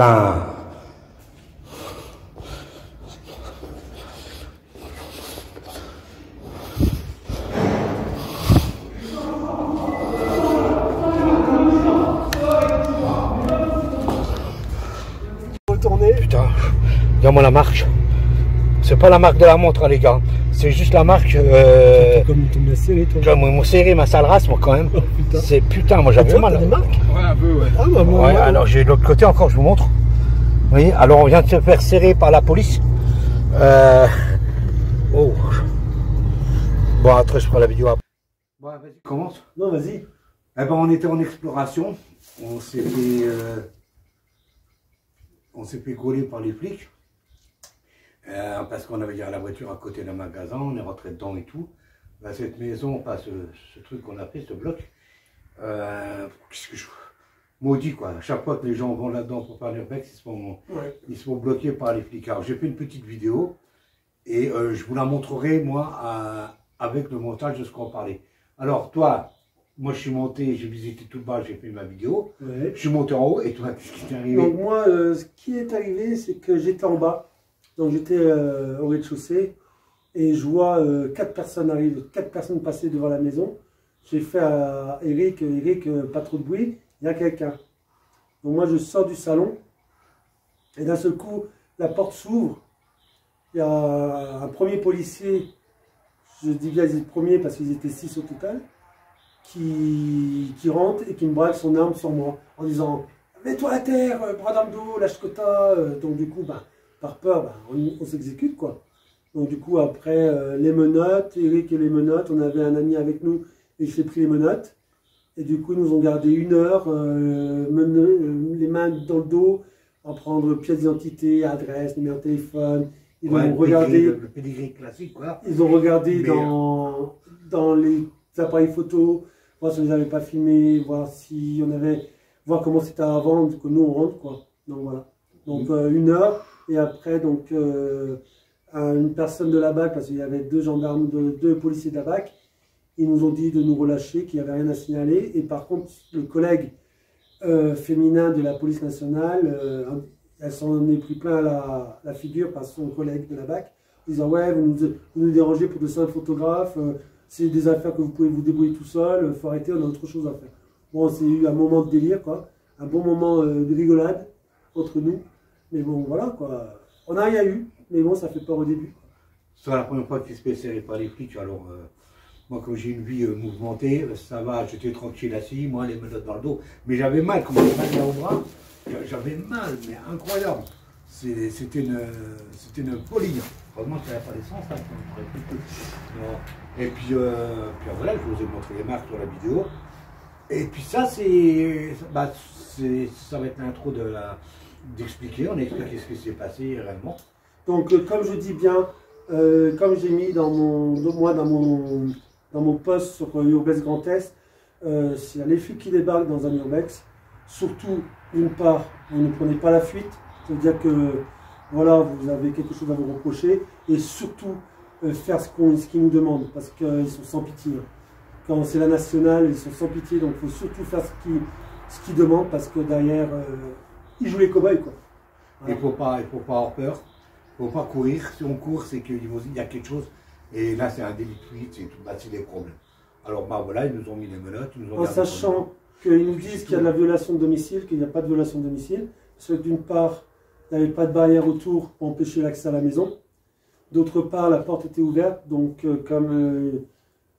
Putain. Retourner. Putain, regarde-moi la marque. C'est pas la marque de la montre, hein, les gars. C'est juste la marque. Comme tu me l'as serré, toi. Comme ils m'ont serré ma sale race, moi, quand même. Oh, putain. C'est putain, moi j'avais mal. T'as des marques? Ouais, un peu, ouais. Ah, bah, moi, Ouais, alors j'ai de l'autre côté encore, je vous montre. Vous voyez, alors on vient de se faire serrer par la police. Oh. Bon, après je prends la vidéo après. Bon, vas-y, commence. Non, vas-y. Eh ben, on était en exploration. On s'est fait gauler par les flics. Parce qu'on avait garé la voiture à côté d'un magasin, on est rentré dedans et tout. Là, cette maison, pas ce truc qu'on a fait, ce bloc. Qu'est-ce que je... Maudit quoi, à chaque fois que les gens vont là-dedans pour faire l'urbex, ils se font bloquer par les flics. Alors j'ai fait une petite vidéo et je vous la montrerai moi avec le montage de ce qu'on parlait. Alors toi, moi je suis monté, j'ai visité tout le bas, j'ai fait ma vidéo. Ouais. Je suis monté en haut et toi, qu'est-ce qui t'est arrivé? Donc moi, ce qui est arrivé, c'est que j'étais en bas. Donc j'étais au rez-de-chaussée et je vois 4 personnes arriver, 4 personnes passer devant la maison. J'ai fait à Eric, pas trop de bruit, il y a quelqu'un. Donc moi je sors du salon et d'un seul coup la porte s'ouvre. Il y a un premier policier, je dis bien les premiers parce qu'ils étaient 6 au total, qui rentre et qui me braque son arme sur moi en disant « Mets-toi à terre, bras dans le dos, lâche quota ». Donc du coup, par peur, on s'exécute quoi. Donc du coup après les menottes, Eric et les menottes, on avait un ami avec nous et je lui ai pris les menottes. Et du coup ils nous ont gardé 1 heure, les mains dans le dos, à prendre pièce d'identité, adresse, numéro de téléphone. Ils ont regardé le pédigré classique quoi. Ils ont regardé dans les appareils photo, voir si on les avait pas filmés, voir comment c'était avant, que nous on rentre quoi. Donc voilà. Donc 1 heure. Et après, donc, une personne de la BAC, parce qu'il y avait 2 gendarmes, 2 policiers de la BAC, ils nous ont dit de nous relâcher, qu'il n'y avait rien à signaler. Et par contre, le collègue féminin de la police nationale, elle s'en est pris plein à la figure par son collègue de la BAC, disant « Ouais, vous nous dérangez pour de simples photographes, c'est des affaires que vous pouvez vous débrouiller tout seul, il faut arrêter, on a autre chose à faire. » Bon, c'est eu un moment de délire, quoi, un bon moment de rigolade entre nous. Mais bon, voilà quoi. On n'a rien eu, mais bon, ça fait peur au début. C'est la première fois qu'il se fait serrer par les flics. Alors, moi, comme j'ai une vie mouvementée, ça va, j'étais tranquille assis, moi, les menottes dans le dos. Mais j'avais mal, comme j'avais mal au bras, j'avais mal, mais incroyable. C'était une folie. Heureusement qu'il n'y avait pas d'essence, hein, et puis voilà, je vous ai montré les marques sur la vidéo. Et puis ça, ça va être l'intro d'expliquer, on explique ce qui s'est passé réellement. Donc comme je dis bien, comme j'ai mis dans mon post sur Urbex Grand Est, c'est les flics qui débarquent dans un Urbex. Surtout, d'une part, vous ne prenez pas la fuite, c'est-à-dire que voilà, vous avez quelque chose à vous reprocher, et surtout faire ce qu'ils nous demandent, parce qu'ils sont sans pitié. Quand c'est la nationale, ils sont sans pitié, donc il faut surtout faire ce qu'ils demandent, parce que derrière, ils jouent les cow-boys, quoi. Voilà. Il faut pas avoir peur, il ne faut pas courir. Si on court, c'est qu'il y a quelque chose, et là c'est un délit de fuite, c'est des problèmes. Alors voilà, ils nous ont mis les menottes, ils nous ont en sachant qu'ils nous disent qu'il y a de la violation de domicile, qu'il n'y a pas de violation de domicile, parce que d'une part, il n'y avait pas de barrière autour pour empêcher l'accès à la maison. D'autre part, la porte était ouverte, donc comme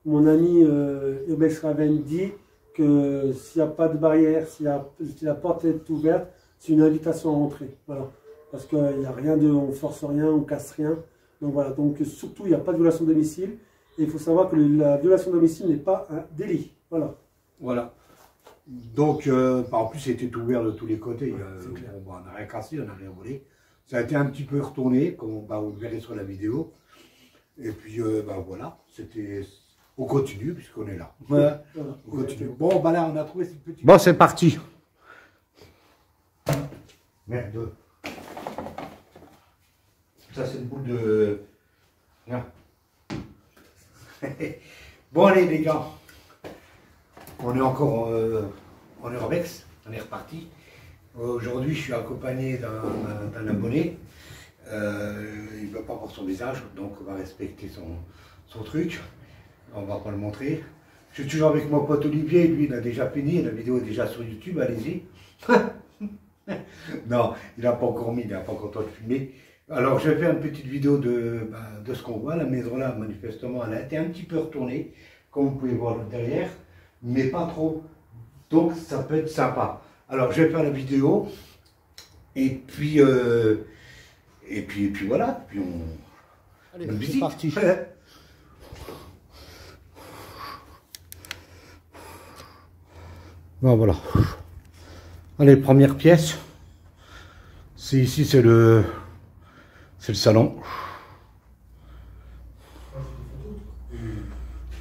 mon ami Urbex Raven dit, que s'il n'y a pas de barrière, si la porte est ouverte, c'est une invitation à rentrer. Voilà. Parce qu'il n'y a rien on force rien, on casse rien. Donc voilà, donc surtout il n'y a pas de violation de domicile. Et il faut savoir que la violation de domicile n'est pas un délit. Voilà. Voilà. Donc, en plus, c'était ouvert de tous les côtés. On n'a rien cassé, on n'a rien volé. Ça a été un petit peu retourné, comme vous le verrez sur la vidéo. Et puis, voilà, on continue, puisqu'on est là. Voilà. On continue. Bon, là, on a trouvé cette petite... Bon, c'est parti. Merde. Ça, c'est une boule de... Non. Bon, allez, les gars. On est encore en Urbex. On est reparti. Aujourd'hui, je suis accompagné d'un abonné. Il ne veut pas voir son visage, donc on va respecter son truc. On va pas le montrer. Je suis toujours avec mon pote Olivier, lui il a déjà fini, la vidéo est déjà sur YouTube, allez-y. Non, il n'a pas encore mis, il n'a pas encore le temps de filmer. Alors je vais faire une petite vidéo de ce qu'on voit. La maison là, manifestement, elle a été un petit peu retournée, comme vous pouvez voir derrière, mais pas trop. Donc ça peut être sympa. Alors je vais faire la vidéo, et puis voilà, puis Allez, on c'est visite. parti. Bon, voilà. Allez, première pièce. C'est ici, c'est le salon.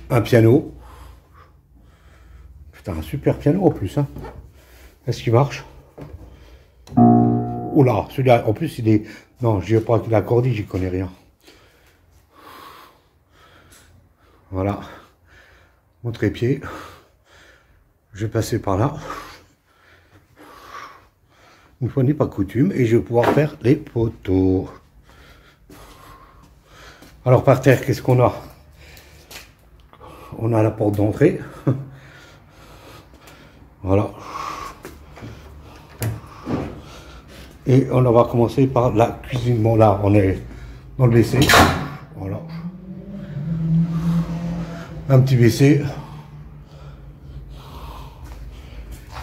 Un piano. Putain, un super piano en plus. Hein. Est-ce qu'il marche? Oula, celui-là, en plus, il est... Non, je ne dis pas qu'il est accordé, j'y connais rien. Voilà. Mon trépied. Je vais passer par là. Une fois n'est pas coutume, et je vais pouvoir faire les photos. Alors par terre, qu'est-ce qu'on a? On a la porte d'entrée. Voilà. Et on va commencer par la cuisine. Bon là, on est dans le WC. Voilà. Un petit WC.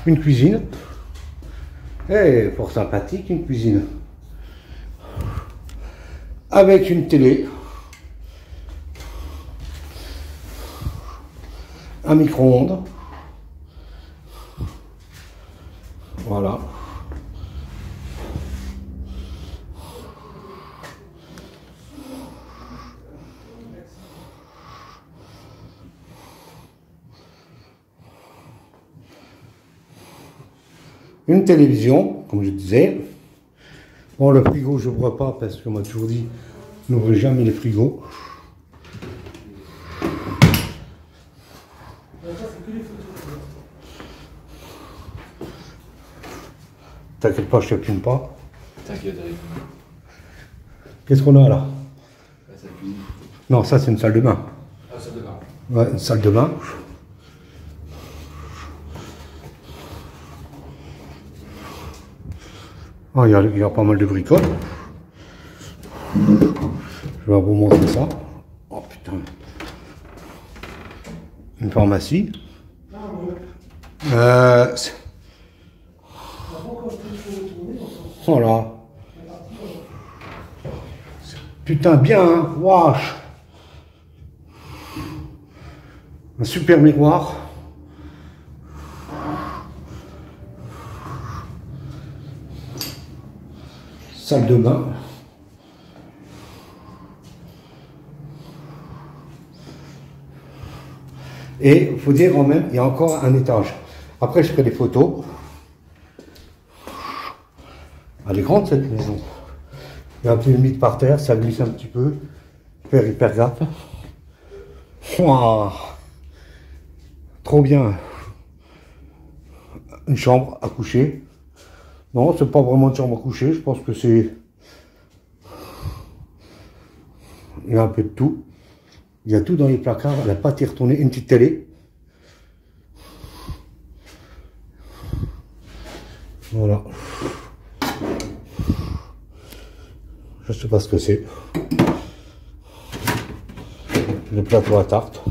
Une cuisine. Et fort sympathique, une cuisine. Avec une télé. Un micro-ondes. Voilà. Une télévision, comme je disais. Bon, le frigo, je ne vois pas parce qu'on m'a toujours dit n'ouvrez jamais les frigos. T'inquiète pas, je ne te filme pas. T'inquiète, Eric. Qu'est-ce qu'on a là? Ça cuisine. Non, ça c'est une salle de bain. Ah, ça démarre. Ouais, une salle de bain. Oh, il y a pas mal de bricoles. Je vais vous montrer ça. Oh putain. Une pharmacie. Voilà. Putain, bien, hein. Wesh. Un super miroir. Salle de bain. Et il faut dire quand même, il y a encore un étage. Après, je ferai des photos. Elle est grande cette maison. Il y a un peu de mythe par terre, ça glisse un petit peu. Faire hyper gaffe. Wow. Trop bien. Une chambre à coucher. Non, c'est pas vraiment une chambre à coucher, je pense que c'est... Il y a un peu de tout. Il y a tout dans les placards, elle n'a pas été retournée. Une petite télé. Voilà. Je sais pas ce que c'est. Le plateau à tarte.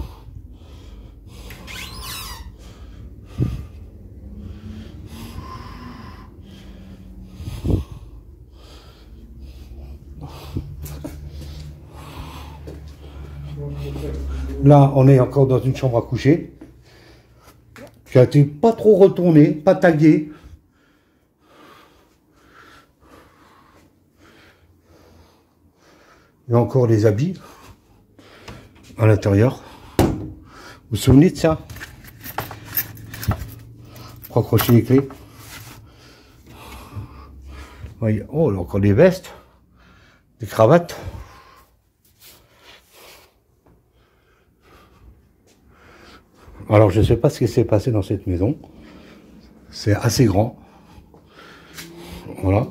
Là, on est encore dans une chambre à coucher qui a été pas trop retournée, pas taguée. Il y a encore les habits à l'intérieur. Vous vous souvenez de ça? Pour accrocher les clés. Oui. Oh, il y a encore des vestes, des cravates. Alors, je ne sais pas ce qui s'est passé dans cette maison. C'est assez grand. Voilà.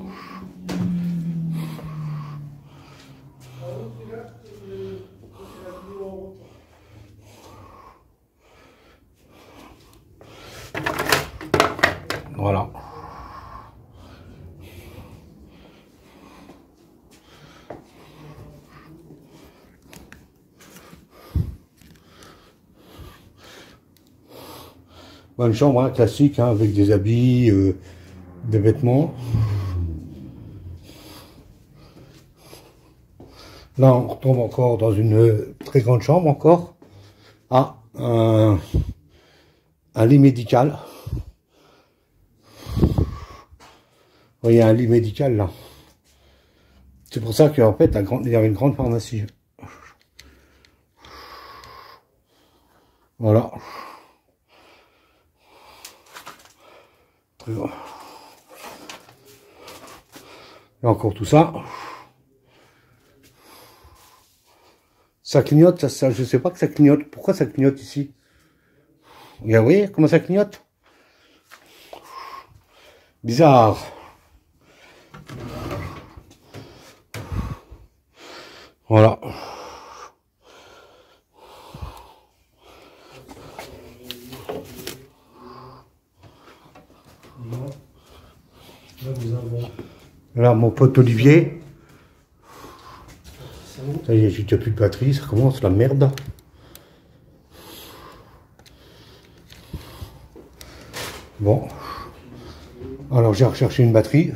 Voilà. Une chambre hein, classique hein, avec des habits, des vêtements. Là, on retombe encore dans une très grande chambre encore. Ah, un lit médical. Vous voyez un lit médical là. C'est pour ça qu'en fait, il y avait une grande pharmacie. Voilà. Et encore tout ça. Ça clignote, ça, je sais pas que ça clignote. Pourquoi ça clignote ici? Vous voyez comment ça clignote? Bizarre. Voilà. Là, mon pote Olivier. Ça y est, j'ai déjà plus de batterie, ça commence la merde. Bon. Alors, j'ai recherché une batterie.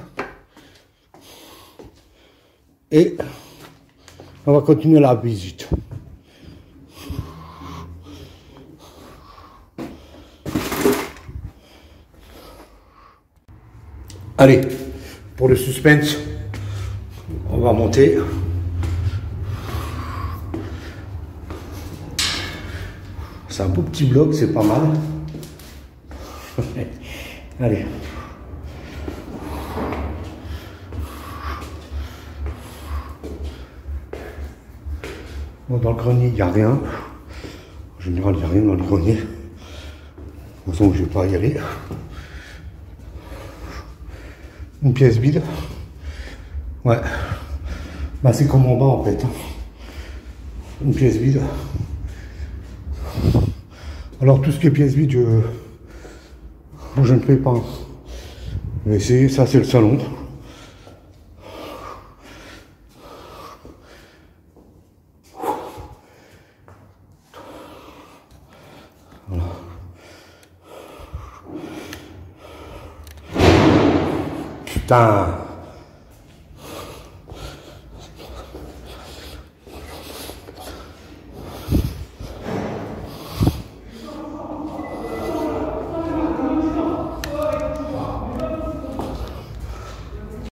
Et on va continuer la visite. Allez, pour le suspense, on va monter. C'est un beau petit bloc, c'est pas mal. Allez. Bon, dans le grenier, il n'y a rien. En général, il n'y a rien dans le grenier. De toute façon, je ne vais pas y aller. Une pièce vide. Ouais. Bah, c'est comme en bas, en fait. Une pièce vide. Alors, tout ce qui est pièce vide, je ne fais pas. Je vais essayer. Ça, c'est le salon. Voilà. Putain.